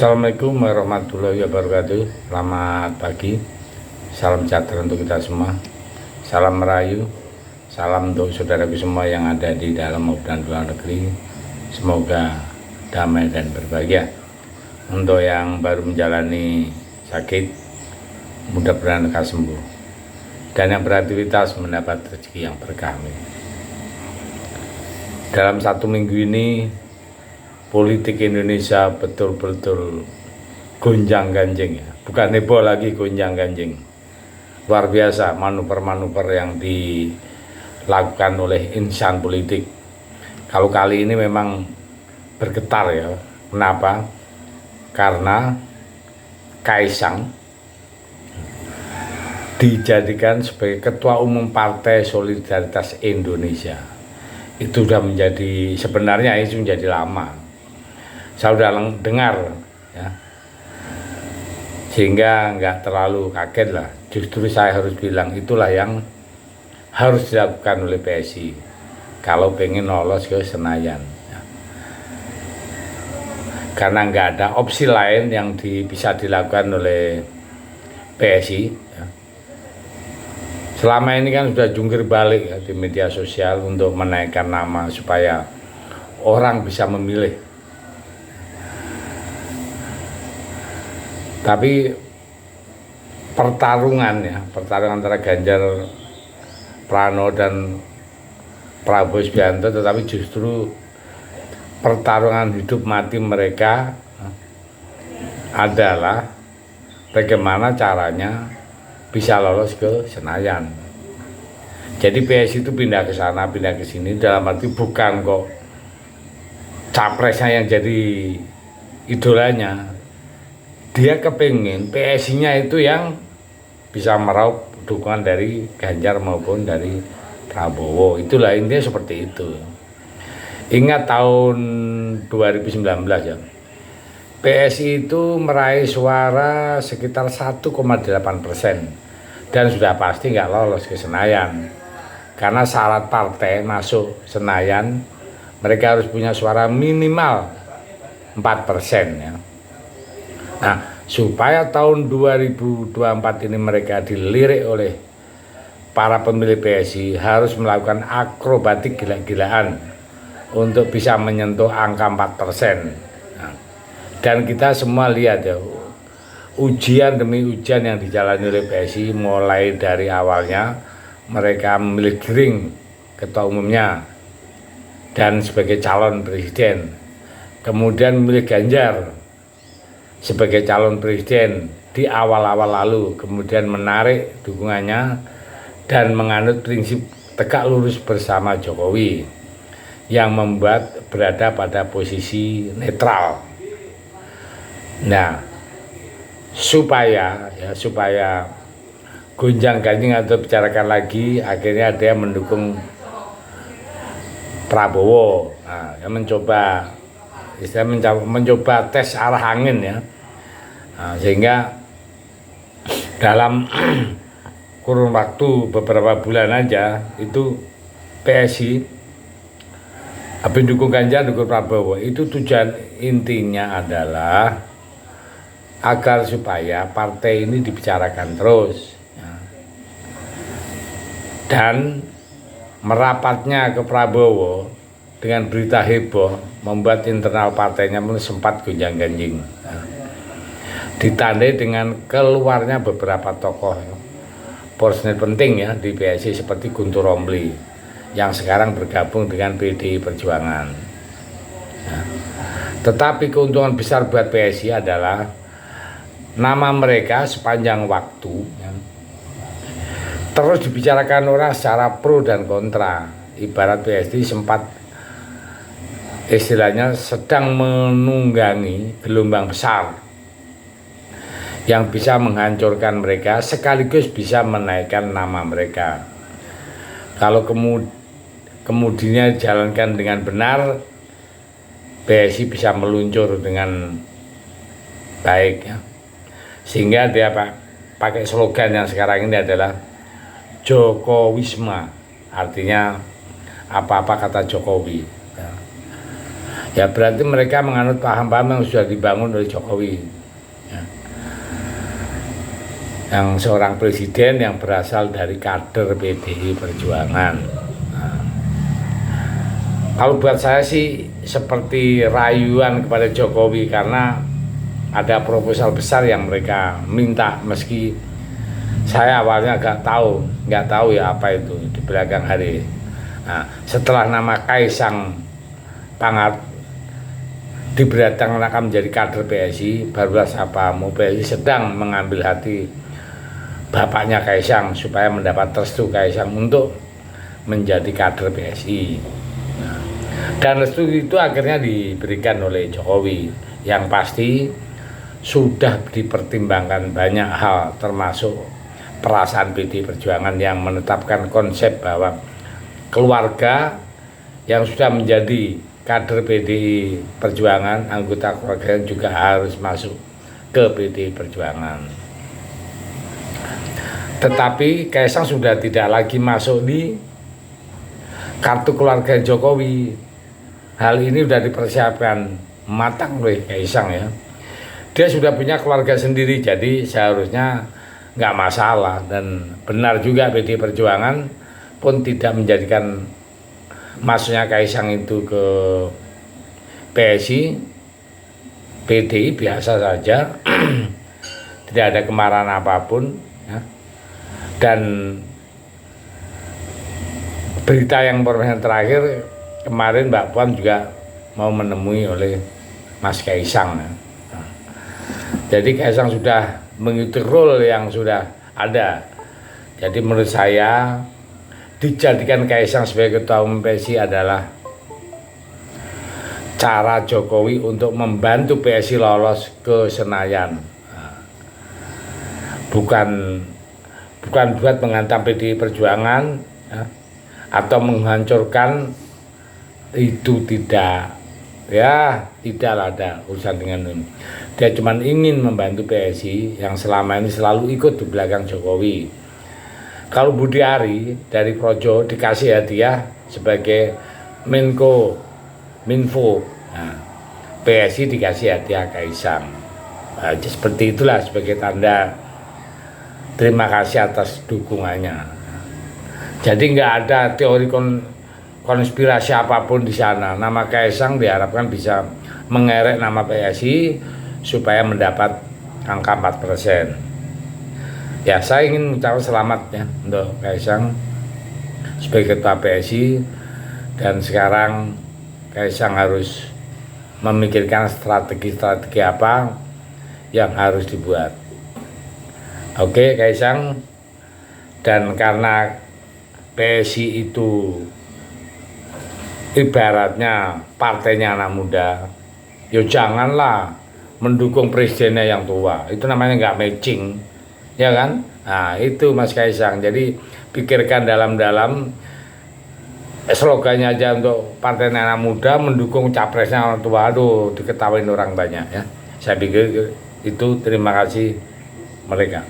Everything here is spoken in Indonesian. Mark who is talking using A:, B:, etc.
A: Assalamualaikum warahmatullahi wabarakatuh. Selamat pagi. Salam sejahtera untuk kita semua. Salam merayu. Salam untuk saudaraku semua yang ada di dalam maupun luar negeri. Semoga damai dan berbahagia. Untuk yang baru menjalani sakit, mudah-mudahan lekas sembuh. Dan yang beraktivitas mendapat rezeki yang berkah. Dalam satu minggu ini politik Indonesia betul-betul gonjang-ganjing ya. Bukan heboh lagi, gonjang-ganjing. Luar biasa manuver-manuver yang dilakukan oleh insan politik. Kalau kali ini memang bergetar ya. Kenapa? Karena Kaisang dijadikan sebagai Ketua Umum Partai Solidaritas Indonesia. Itu sudah menjadi, sebenarnya itu menjadi lama. Saya sudah dengar ya, sehingga nggak terlalu kaget lah. Justru saya harus bilang itulah yang harus dilakukan oleh PSI kalau pengen lolos ke Senayan ya. Karena nggak ada opsi lain yang bisa dilakukan oleh PSI ya. Selama ini kan sudah jungkir balik ya, di media sosial untuk menaikkan nama supaya orang bisa memilih. Tapi pertarungan antara Ganjar Pranowo dan Prabowo Subianto, tetapi justru pertarungan hidup mati mereka adalah bagaimana caranya bisa lolos ke Senayan. Jadi PSI itu pindah ke sana, pindah ke sini dalam arti bukan kok capresnya yang jadi idolanya. Dia kepingin PSI-nya itu yang bisa meraup dukungan dari Ganjar maupun dari Prabowo. Itulah intinya seperti itu. Ingat tahun 2019 ya, PSI itu meraih suara sekitar 1,8% dan sudah pasti nggak lolos ke Senayan. Karena syarat partai masuk Senayan, mereka harus punya suara minimal 4% ya. Nah, supaya tahun 2024 ini mereka dilirik oleh para pemilih PSI harus melakukan akrobatik gila-gilaan untuk bisa menyentuh angka 4%. Nah, dan kita semua lihat ya, ujian demi ujian yang dijalani oleh PSI mulai dari awalnya mereka memilih Giring ketua umumnya dan sebagai calon presiden, kemudian memilih Ganjar sebagai calon presiden di awal-awal lalu, kemudian menarik dukungannya dan menganut prinsip tegak lurus bersama Jokowi yang membuat berada pada posisi netral. Nah, supaya gonjang-ganjing atau bicarakan lagi, akhirnya ada yang mendukung Prabowo. Nah, yang mencoba tes arah angin ya. Nah, sehingga dalam kurun waktu beberapa bulan aja itu PSI habis dukung Ganjar, dukung Prabowo. Itu tujuan intinya adalah agar supaya partai ini dibicarakan terus ya. Dan merapatnya ke Prabowo dengan berita heboh membuat internal partainya sempat gonjang-ganjing ya. Ditandai dengan keluarnya beberapa tokoh personil penting ya di PSI seperti Guntur Romli yang sekarang bergabung dengan PDI Perjuangan ya. Tetapi keuntungan besar buat PSI adalah nama mereka sepanjang waktu ya, terus dibicarakan orang secara pro dan kontra. Ibarat PSI sempat istilahnya sedang menunggangi gelombang besar yang bisa menghancurkan mereka sekaligus bisa menaikkan nama mereka. Kalau kemudian dijalankan dengan benar, PSI bisa meluncur dengan baik ya. Sehingga dia pakai slogan yang sekarang ini adalah Jokowisma, artinya apa-apa kata Jokowi ya. Ya berarti mereka menganut paham-paham yang sudah dibangun oleh Jokowi, ya. Yang seorang presiden yang berasal dari kader PDI Perjuangan. Nah, kalau buat saya sih seperti rayuan kepada Jokowi, karena ada proposal besar yang mereka minta, meski saya awalnya nggak tahu ya apa itu di belakang hari. Nah, setelah nama Kaisang Pangarep diberitakan menjadi kader PSI, barulah siapa mau PSI sedang mengambil hati bapaknya Kaisang supaya mendapat restu Kaisang untuk menjadi kader PSI. Nah, dan restu itu akhirnya diberikan oleh Jokowi, yang pasti sudah dipertimbangkan banyak hal, termasuk perasaan PDI Perjuangan yang menetapkan konsep bahwa keluarga yang sudah menjadi kader PDI Perjuangan, anggota keluarga juga harus masuk ke PDI Perjuangan. Tetapi Kaisang sudah tidak lagi masuk di kartu keluarga Jokowi. Hal ini sudah dipersiapkan matang oleh Kaisang, ya. Dia sudah punya keluarga sendiri, jadi seharusnya nggak masalah. Dan benar juga PDI Perjuangan pun tidak menjadikan masuknya Kaisang itu ke PSI. PDI biasa saja, tidak ada kemarahan apapun, ya. Dan berita yang terakhir kemarin Mbak Puan juga mau menemui oleh Mas Kaisang, ya. Nah, jadi Kaisang sudah mengikuti role yang sudah ada. Jadi menurut saya dijadikan Kaisang sebagai ketua umum PSI adalah cara Jokowi untuk membantu PSI lolos ke Senayan. Nah, bukan buat menghantam PDI Perjuangan, ya, atau menghancurkan, itu tidak, ya, tidaklah ada urusan dengan ini. Dia cuma ingin membantu PSI yang selama ini selalu ikut di belakang Jokowi. Kalau Budi Ari dari Projo dikasih hadiah sebagai Menko Minfo, nah, PSI dikasih hadiah Kaisang. Nah, seperti itulah sebagai tanda terima kasih atas dukungannya. Jadi nggak ada teori konspirasi apapun di sana. Nama Kaisang diharapkan bisa mengerek nama PSI supaya mendapat angka 4%. Ya, saya ingin mengucapkan selamat, ya, untuk Kaisang sebagai ketua PSI. Dan sekarang Kaisang harus memikirkan strategi apa yang harus dibuat. Oke, Kaisang. Dan karena PSI itu ibaratnya partainya anak muda, ya janganlah mendukung presidennya yang tua. Itu namanya nggak matching, ya kan? Nah, itu Mas Kaisang. Jadi pikirkan dalam-dalam, slogannya aja untuk partai anak muda mendukung capresnya orang tua. Aduh, diketawain orang banyak, ya. Saya pikir itu, terima kasih mereka.